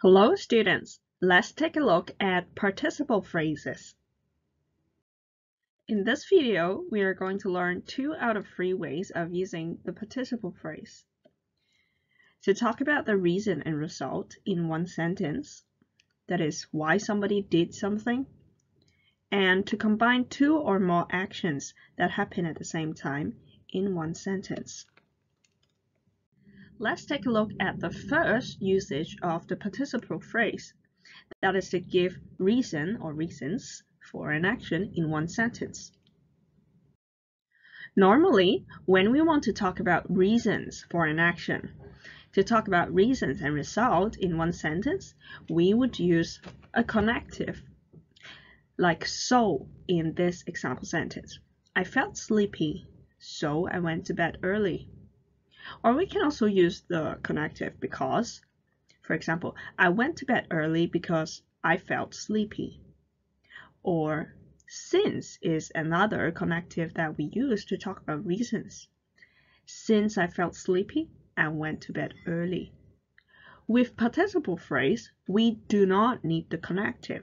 Hello students, let's take a look at participle phrases. In this video, we are going to learn 2 out of 3 ways of using the participle phrase. To talk about the reason and result in one sentence, that is, why somebody did something, and to combine 2 or more actions that happen at the same time in one sentence. Let's take a look at the first usage of the participle phrase. That is to give reason or reasons for an action in one sentence. Normally, when we want to talk about reasons for an action, to talk about reasons and result in one sentence, we would use a connective, like so in this example sentence. I felt sleepy, so I went to bed early. Or we can also use the connective because. For example, I went to bed early because I felt sleepy. Or since is another connective that we use to talk about reasons. Since I felt sleepy, I went to bed early. With participle phrase, we do not need the connective.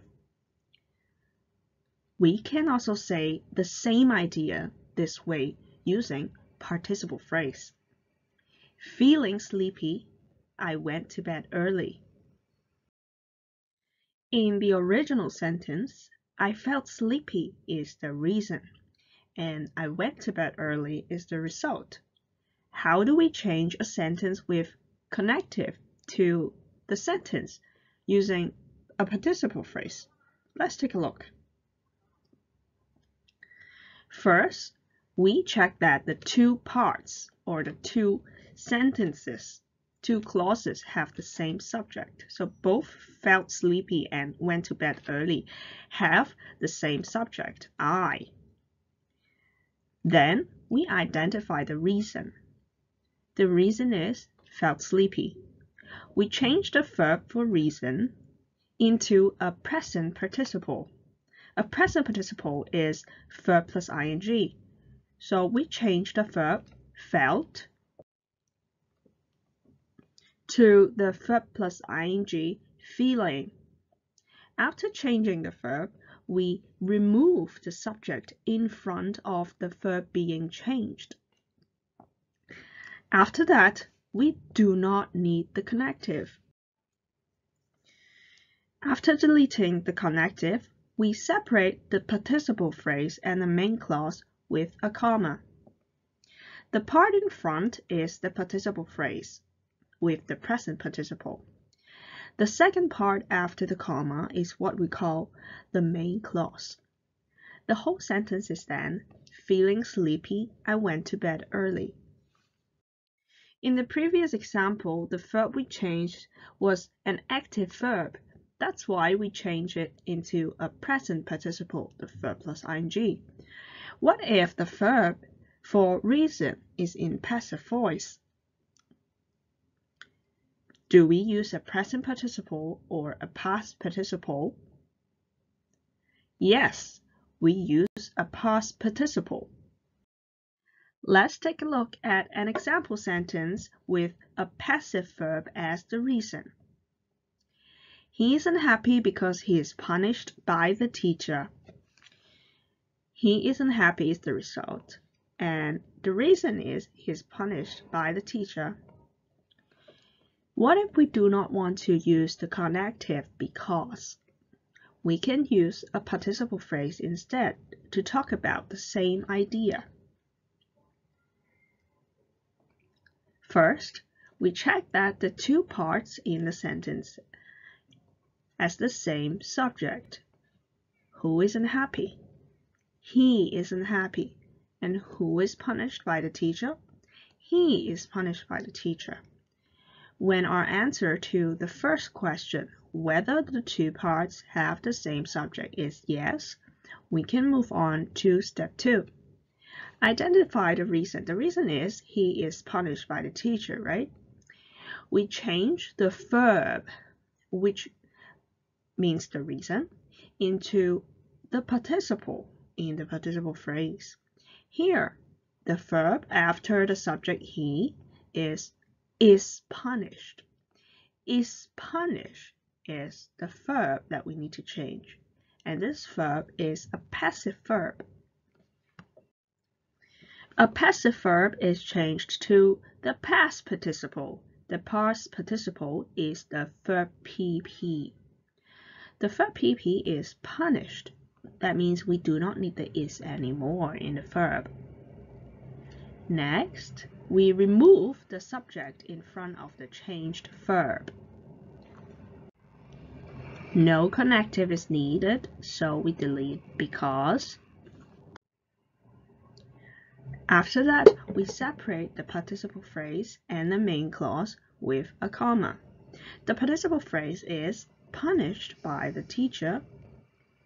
We can also say the same idea this way using participle phrase. Feeling sleepy, I went to bed early. In the original sentence, I felt sleepy is the reason, and I went to bed early is the result. How do we change a sentence with connective to the sentence using a participle phrase? Let's take a look. First, we check that the 2 parts or the 2 sentences, 2 clauses have the same subject. So both felt sleepy and went to bed early have the same subject, I. Then we identify the reason. The reason is felt sleepy. We change the verb for reason into a present participle. A present participle is verb plus ing. So we change the verb felt to the verb plus ing feeling. After changing the verb, we remove the subject in front of the verb being changed. After that, we do not need the connective. After deleting the connective, we separate the participle phrase and the main clause with a comma. The part in front is the participle phrase with the present participle. The second part after the comma is what we call the main clause. The whole sentence is then, feeling sleepy, I went to bed early. In the previous example, the verb we changed was an active verb. That's why we change it into a present participle, the verb plus ing. What if the verb for reason is in passive voice? Do we use a present participle or a past participle? Yes, we use a past participle. Let's take a look at an example sentence with a passive verb as the reason. He isn't happy because he is punished by the teacher. He isn't happy is the result, and the reason is he is punished by the teacher. What if we do not want to use the connective because? We can use a participle phrase instead to talk about the same idea. First, we check that the 2 parts in the sentence as the same subject. Who isn't happy? He isn't happy. And who is punished by the teacher? He is punished by the teacher. When our answer to the first question, whether the 2 parts have the same subject, is yes, we can move on to step 2. Identify the reason. The reason is he is punished by the teacher, right? We change the verb, which means the reason, into the participle in the participle phrase. Here, the verb after the subject he is punished. Is punished is the verb that we need to change. And this verb is a passive verb. A passive verb is changed to the past participle. The past participle is the verb PP. The verb PP is punished. That means we do not need the is anymore in the verb. Next, we remove the subject in front of the changed verb. No connective is needed, so we delete because. After that, we separate the participle phrase and the main clause with a comma. The participle phrase is punished by the teacher,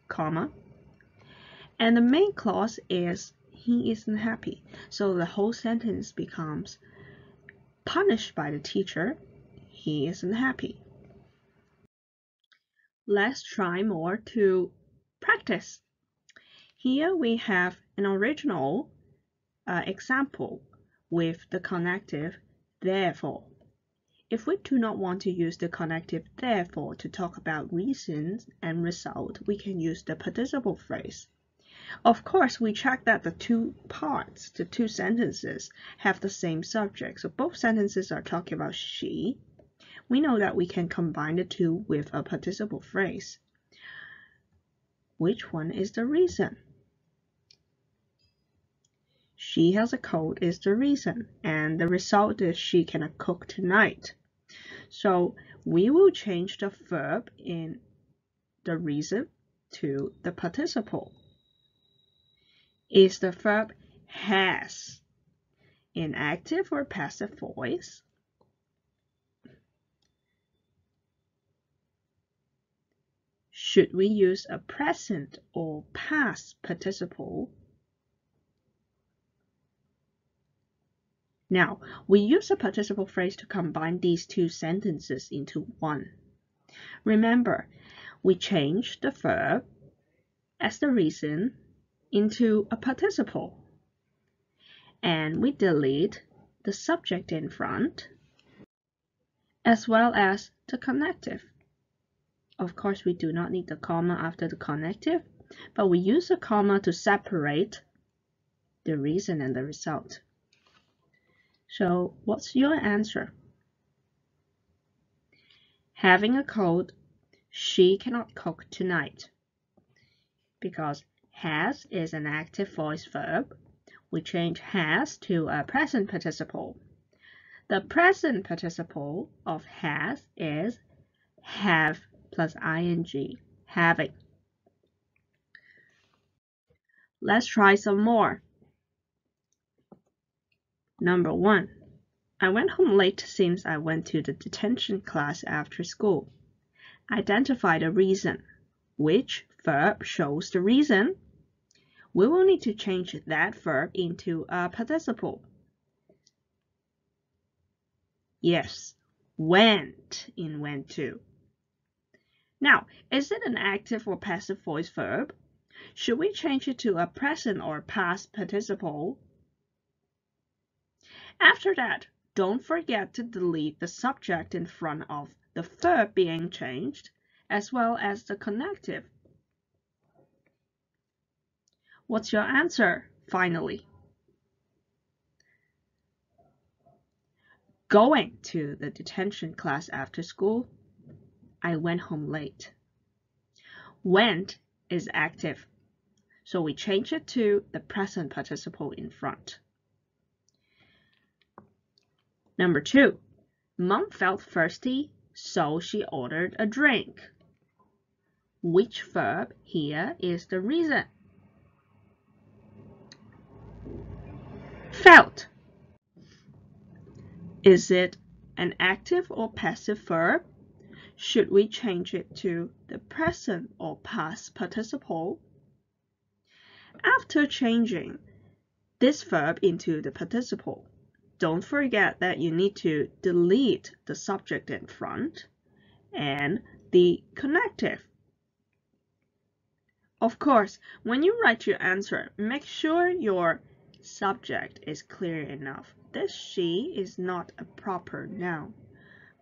comma, and the main clause is he isn't happy. So the whole sentence becomes punished by the teacher, he isn't happy. Let's try more to practice. Here we have an original example with the connective therefore. If we do not want to use the connective therefore to talk about reasons and result, we can use the participle phrase. Of course, we check that the two parts, the two sentences, have the same subject. So both sentences are talking about she. We know that we can combine the two with a participle phrase. Which one is the reason? She has a cold is the reason, and the result is she cannot cook tonight. So we will change the verb in the reason to the participle. Is the verb has in active or passive voice? Should we use a present or past participle? Now, we use a participle phrase to combine these two sentences into one. Remember, we change the verb as the reason into a participle. And we delete the subject in front as well as the connective. Of course, we do not need the comma after the connective, but we use a comma to separate the reason and the result. So, what's your answer? Having a cold, she cannot cook tonight. Because has is an active voice verb, we change has to a present participle. The present participle of has is have plus ing, having. Let's try some more. Number 1. I went home late since I went to the detention class after school. Identify the reason. Which verb shows the reason? We will need to change that verb into a participle. Yes, went in went to. Now, is it an active or passive voice verb? Should we change it to a present or past participle? After that, don't forget to delete the subject in front of the verb being changed, as well as the connective. What's your answer, finally? Going to the detention class after school. I went home late. Went is active, so we change it to the present participle in front. Number 2, Mom felt thirsty, so she ordered a drink. Which verb here is the reason? Felt. Is it an active or passive verb? Should we change it to the present or past participle? After changing this verb into the participle, don't forget that you need to delete the subject in front and the connective. Of course, when you write your answer, make sure your subject is clear enough. This she is not a proper noun.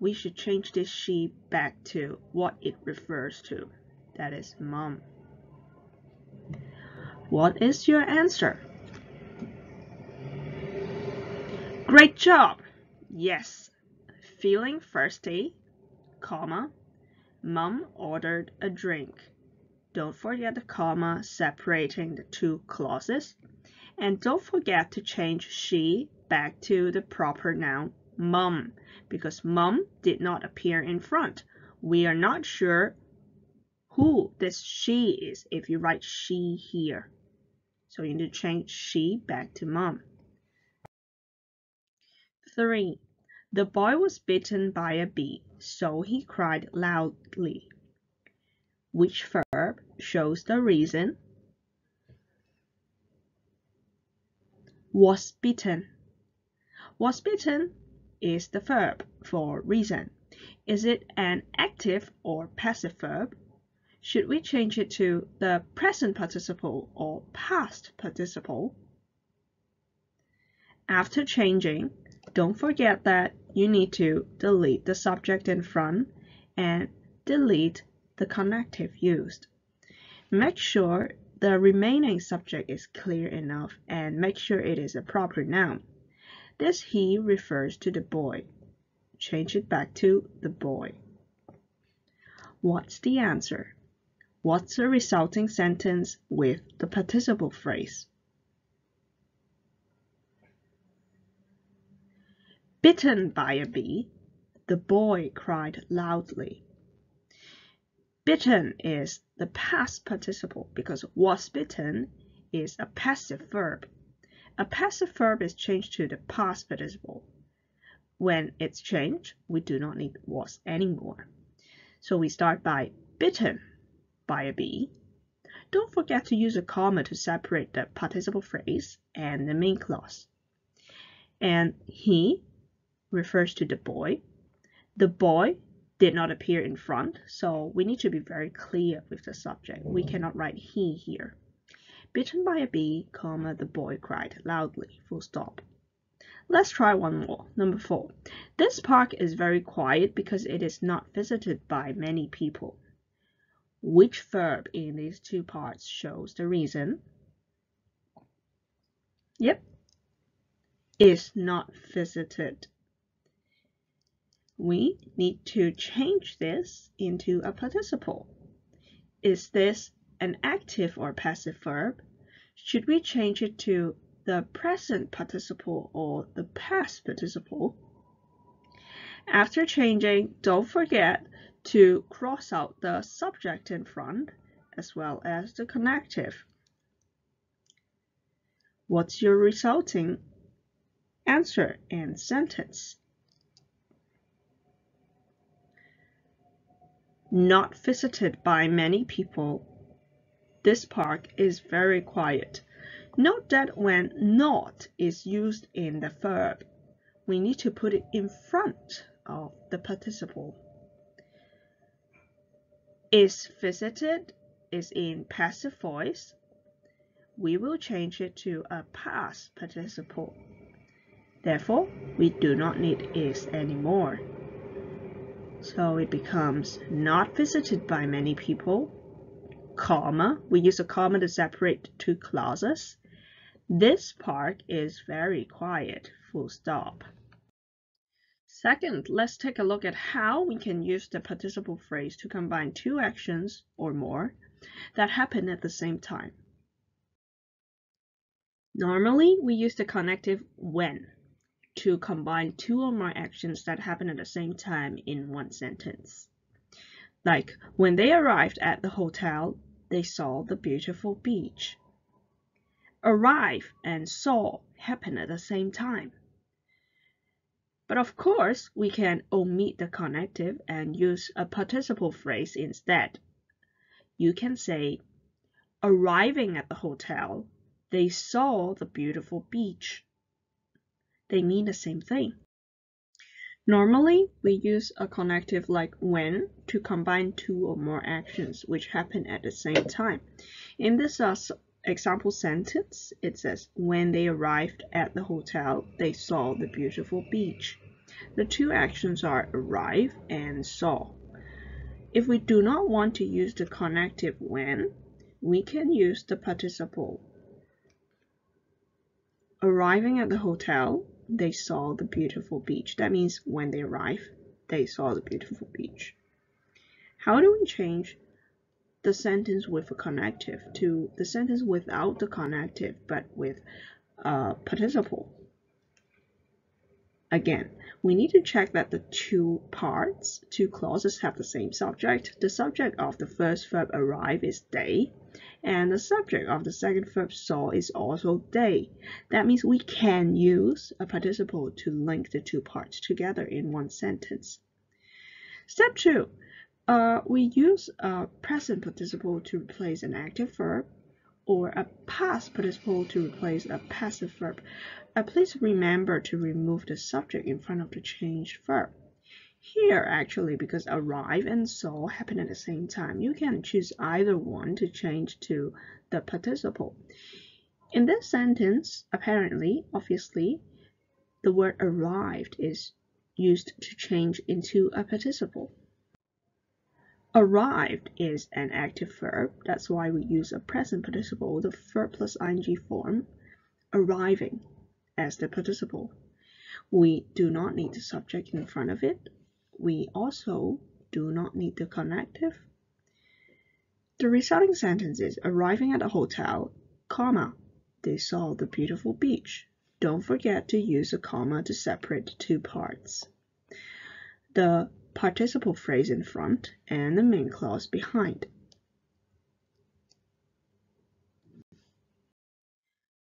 we should change this she back to what it refers to. That is mom. What is your answer? Great job! Yes. Feeling thirsty, comma, mom ordered a drink. Don't forget the comma separating the two clauses. And don't forget to change she back to the proper noun mom, because mom did not appear in front. We are not sure who this she is if you write she here. So you need to change she back to mom. 3. The boy was bitten by a bee, so he cried loudly. Which verb shows the reason? Was bitten. Was bitten is the verb for reason. Is it an active or passive verb? Should we change it to the present participle or past participle? After changing, don't forget that you need to delete the subject in front and delete the connective used. Make sure the remaining subject is clear enough and make sure it is a proper noun. This he refers to the boy. Change it back to the boy. What's the answer? What's the resulting sentence with the participle phrase? Bitten by a bee, the boy cried loudly. Bitten is the past participle because was bitten is a passive verb. A passive verb is changed to the past participle. When it's changed, we do not need was anymore. So we start by bitten by a bee. Don't forget to use a comma to separate the participle phrase and the main clause. And he refers to the boy. The boy did not appear in front, so we need to be very clear with the subject. We cannot write he here. Bitten by a bee, comma, the boy cried loudly, full stop. Let's try one more. Number 4. This park is very quiet because it is not visited by many people. Which verb in these two parts shows the reason? Yep. Is not visited. We need to change this into a participle. Is this an active or passive verb? Should we change it to the present participle or the past participle? After changing, don't forget to cross out the subject in front as well as the connective. What's your resulting answer and sentence? Not visited by many people. This park is very quiet. Note that when not is used in the verb, we need to put it in front of the participle. Is visited is in passive voice. We will change it to a past participle. Therefore, we do not need is anymore. So it becomes not visited by many people, comma, we use a comma to separate two clauses. This park is very quiet, full stop. Second, let's take a look at how we can use the participle phrase to combine two actions or more that happen at the same time. Normally, we use the connective when to combine two or more actions that happen at the same time in one sentence. Like, when they arrived at the hotel, they saw the beautiful beach. Arrive and saw happen at the same time. But of course, we can omit the connective and use a participle phrase instead. You can say, arriving at the hotel, they saw the beautiful beach. They mean the same thing. Normally, we use a connective like when to combine two or more actions which happen at the same time. In this example sentence, it says, when they arrived at the hotel, they saw the beautiful beach. The two actions are arrive and saw. If we do not want to use the connective when, we can use the participle. Arriving at the hotel, they saw the beautiful beach. That means when they arrived, they saw the beautiful beach. How do we change the sentence with a connective to the sentence without the connective but with a participle? Again, we need to check that the two clauses have the same subject. The subject of the first verb arrive is they, and the subject of the second verb saw is also they. That means we can use a participle to link the two parts together in one sentence. Step 2. We use a present participle to replace an active verb, or a past participle to replace a passive verb. Please remember to remove the subject in front of the changed verb. Here, actually, because arrive and saw happen at the same time, you can choose either one to change to the participle. In this sentence, obviously, the word arrived is used to change into a participle. Arrived is an active verb. That's why we use a present participle, the verb plus ing form, arriving, as the participle. We do not need the subject in front of it. We also do not need the connective. The resulting sentence is arriving at a hotel, comma, they saw the beautiful beach. Don't forget to use a comma to separate the two parts. The participle phrase in front and the main clause behind.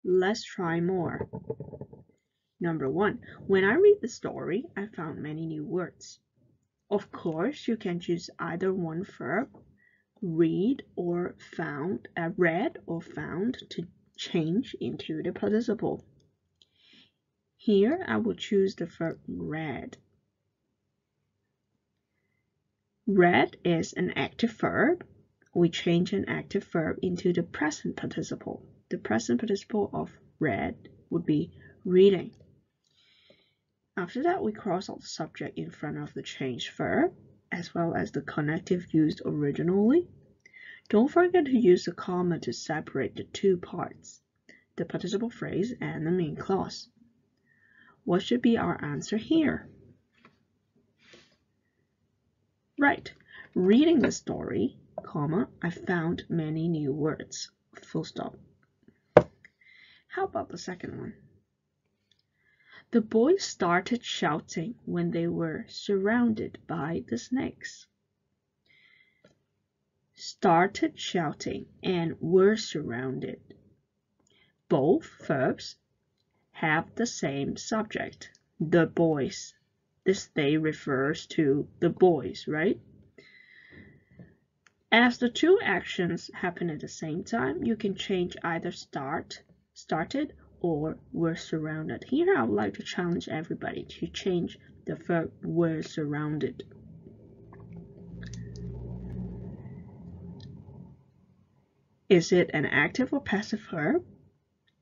Let's try more. Number 1. When I read the story, I found many new words. Of course, you can choose either one verb, read or found, read or found, to change into the participle. Here, I will choose the verb read. Read is an active verb. We change an active verb into the present participle. The present participle of read would be reading. After that, we cross out the subject in front of the changed verb, as well as the connective used originally. Don't forget to use a comma to separate the two parts, the participle phrase and the main clause. What should be our answer here? Right, reading the story, comma, I found many new words, full stop. How about the second one? The boys started shouting when they were surrounded by the snakes. Started shouting and were surrounded. Both verbs have the same subject, the boys. This they refers to the boys, right? As the two actions happen at the same time, you can change either started, or were surrounded. Here I would like to challenge everybody to change the verb were surrounded. Is it an active or passive verb?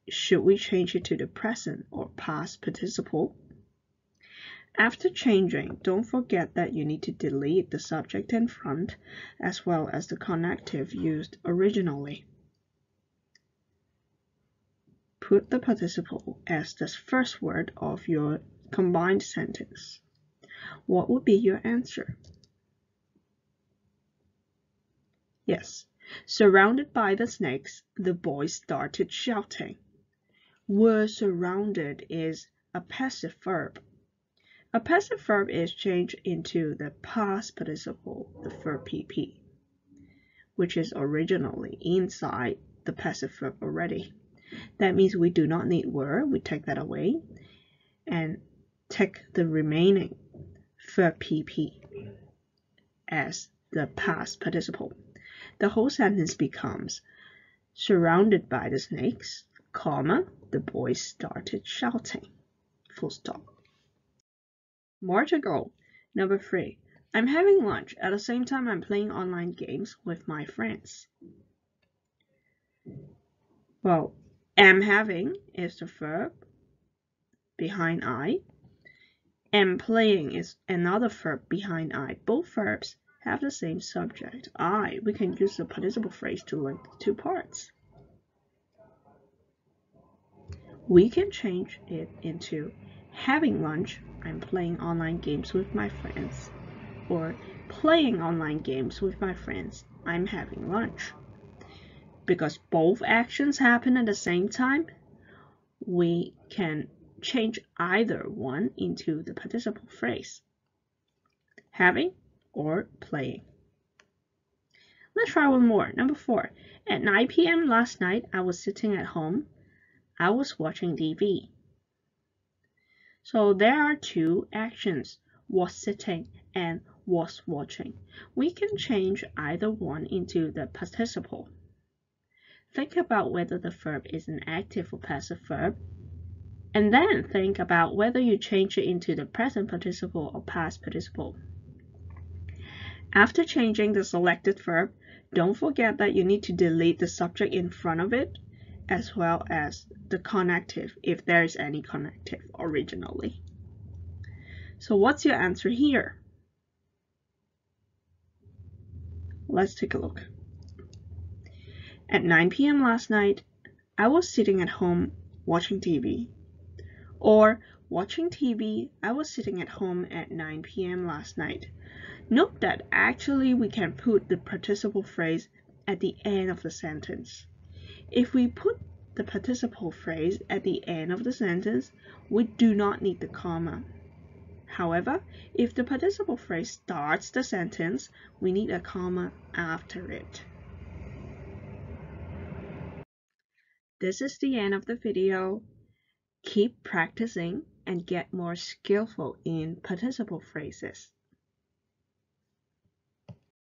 Should we change it to the present or past participle? After changing, don't forget that you need to delete the subject in front as well as the connective used originally. Put the participle as the first word of your combined sentence. What would be your answer? Yes, surrounded by the snakes, the boys started shouting. Were surrounded is a passive verb. A passive verb is changed into the past participle, the verb PP, which is originally inside the passive verb already. That means we do not need were, we take that away, and take the remaining verb PP as the past participle. The whole sentence becomes, surrounded by the snakes, comma, the boys started shouting, full stop. More to go. Number 3. I'm having lunch. At the same time, I'm playing online games with my friends. Well, am having is the verb behind I. And playing is another verb behind I. Both verbs have the same subject, I. We can use the participle phrase to link the two parts. We can change it into having lunch, I'm playing online games with my friends, or playing online games with my friends, I'm having lunch. Because both actions happen at the same time, we can change either one into the participle phrase, having or playing. Let's try one more. Number 4. At 9 p.m. last night, I was sitting at home. I was watching TV. So there are two actions, was sitting and was watching. We can change either one into the participle. Think about whether the verb is an active or passive verb, and then think about whether you change it into the present participle or past participle. After changing the selected verb, don't forget that you need to delete the subject in front of it, as well as the connective, if there is any connective originally. So what's your answer here? Let's take a look. At 9 p.m. last night, I was sitting at home watching TV. Or, watching TV, I was sitting at home at 9 p.m. last night. Note that actually we can put the participle phrase at the end of the sentence. If we put the participle phrase at the end of the sentence, we do not need the comma. However, if the participle phrase starts the sentence, we need a comma after it. This is the end of the video. Keep practicing and get more skillful in participle phrases.